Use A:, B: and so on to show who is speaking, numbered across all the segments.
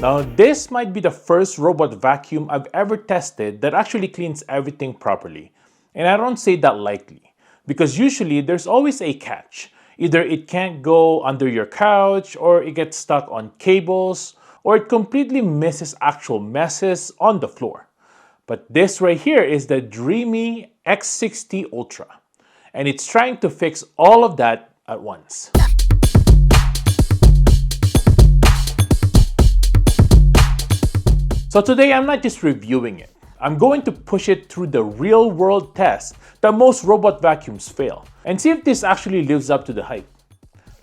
A: Now, this might be the first robot vacuum I've ever tested that actually cleans everything properly. And I don't say that lightly, because usually there's always a catch. Either it can't go under your couch, or it gets stuck on cables, or it completely misses actual messes on the floor. But this right here is the Dreame X60 Ultra, and it's trying to fix all of that at once. So today I'm not just reviewing it. I'm going to push it through the real-world test that most robot vacuums fail, and see if this actually lives up to the hype.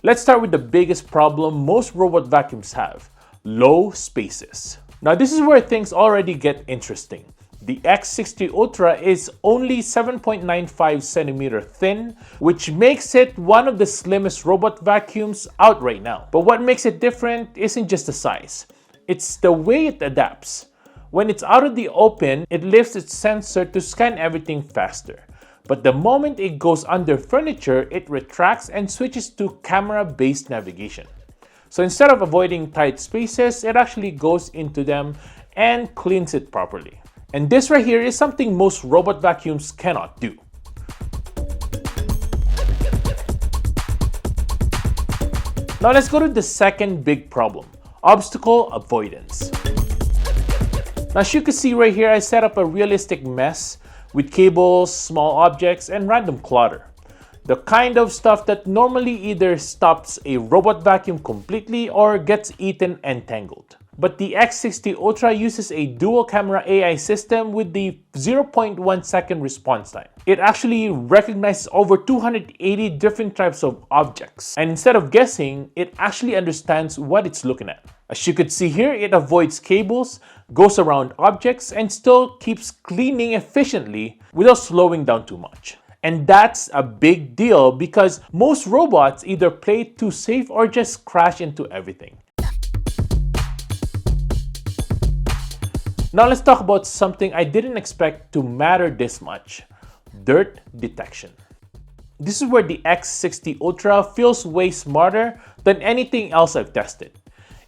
A: Let's start with the biggest problem most robot vacuums have: low spaces. Now this is where things already get interesting. The X60 Ultra is only 7.95 centimeter thin, which makes it one of the slimmest robot vacuums out right now. But what makes it different isn't just the size. It's the way it adapts. When it's out of the open, it lifts its sensor to scan everything faster. But the moment it goes under furniture, it retracts and switches to camera-based navigation. So instead of avoiding tight spaces, it actually goes into them and cleans it properly. And this right here is something most robot vacuums cannot do. Now let's go to the second big problem: obstacle avoidance. Now as you can see right here, I set up a realistic mess with cables, small objects, and random clutter. The kind of stuff that normally either stops a robot vacuum completely or gets eaten and tangled. But the X60 Ultra uses a dual camera AI system with the 0.1 second response time. It actually recognizes over 280 different types of objects. And instead of guessing, it actually understands what it's looking at. As you could see here, it avoids cables, goes around objects, and still keeps cleaning efficiently without slowing down too much. And that's a big deal because most robots either play it too safe or just crash into everything. Now let's talk about something I didn't expect to matter this much: dirt detection. This is where the X60 Ultra feels way smarter than anything else I've tested.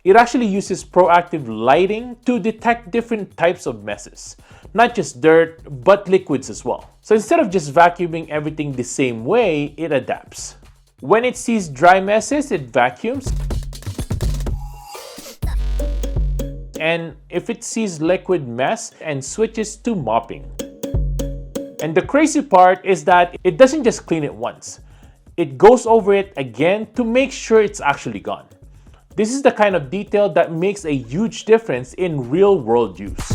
A: It actually uses proactive lighting to detect different types of messes, not just dirt, but liquids as well. So instead of just vacuuming everything the same way, it adapts. When it sees dry messes, it vacuums. And if it sees liquid mess, and switches to mopping. And the crazy part is that it doesn't just clean it once. It goes over it again to make sure it's actually gone. This is the kind of detail that makes a huge difference in real-world use.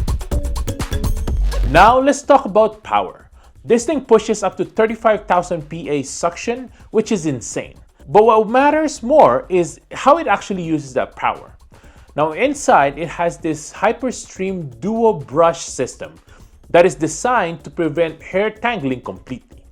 A: Now let's talk about power. This thing pushes up to 35,000 PA suction, which is insane. But what matters more is how it actually uses that power. Now inside, it has this HyperStream dual brush system that is designed to prevent hair tangling completely.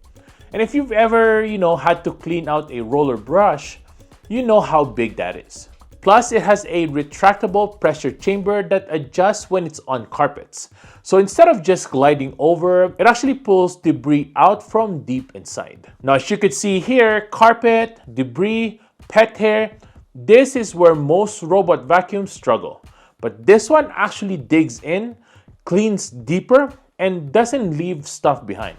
A: And if you've ever, had to clean out a roller brush, you know how big that is. Plus, it has a retractable pressure chamber that adjusts when it's on carpets. So instead of just gliding over, it actually pulls debris out from deep inside. Now, as you could see here, carpet, debris, pet hair, this is where most robot vacuums struggle. But this one actually digs in, cleans deeper, and doesn't leave stuff behind.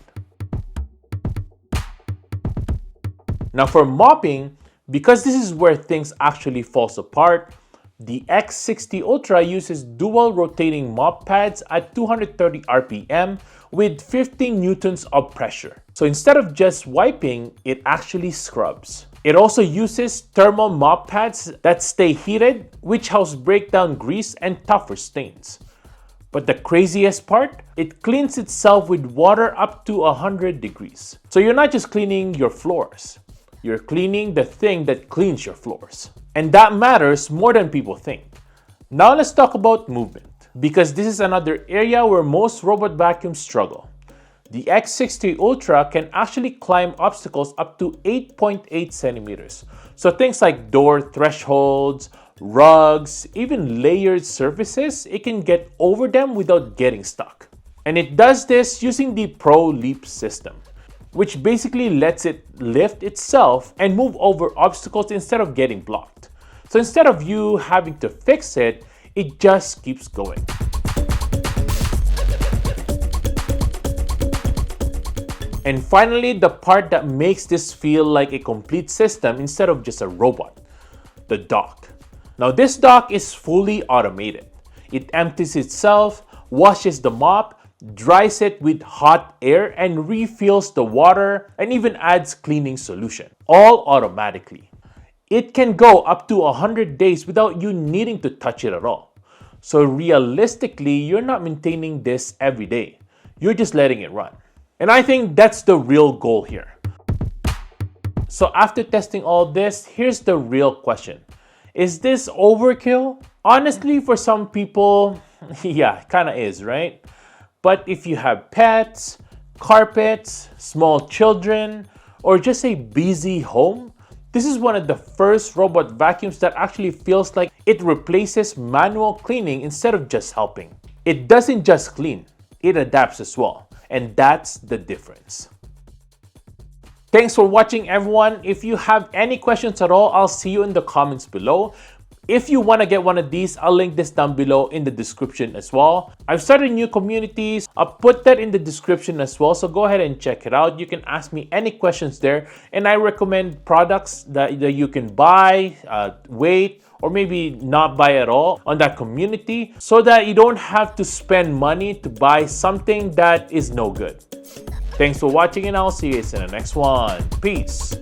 A: Now for mopping, because this is where things actually falls apart, the X60 Ultra uses dual rotating mop pads at 230 RPM with 15 newtons of pressure. So instead of just wiping, it actually scrubs. It also uses thermal mop pads that stay heated, which helps break down grease and tougher stains. But the craziest part, it cleans itself with water up to 100 degrees. So you're not just cleaning your floors, you're cleaning the thing that cleans your floors. And that matters more than people think. Now let's talk about movement, because this is another area where most robot vacuums struggle. The X60 Ultra can actually climb obstacles up to 8.8 centimeters. So things like door thresholds, rugs, even layered surfaces, it can get over them without getting stuck. And it does this using the Pro Leap system, which basically lets it lift itself and move over obstacles instead of getting blocked. So instead of you having to fix it, It just keeps going. And finally, the part that makes this feel like a complete system instead of just a robot, the dock. Now this dock is fully automated. It empties itself, washes the mop, dries it with hot air, and refills the water, and even adds cleaning solution, all automatically. It can go up to 100 days without you needing to touch it at all. So realistically, you're not maintaining this every day. You're just letting it run. And I think that's the real goal here. So after testing all this, here's the real question. Is this overkill? Honestly, for some people, yeah, it kind of is, right? But if you have pets, carpets, small children, or just a busy home, this is one of the first robot vacuums that actually feels like it replaces manual cleaning instead of just helping. It doesn't just clean, it adapts as well. And that's the difference. Thanks for watching, everyone. If you have any questions at all, I'll see you in the comments below. If you want to get one of these, I'll link this down below in the description as well. I've started new communities. I'll put that in the description as well, so go ahead and check it out. You can ask me any questions there, and I recommend products that you can buy, wait, or maybe not buy at all on that community, so that you don't have to spend money to buy something that is no good. Thanks for watching, and I'll see you guys in the next one. Peace.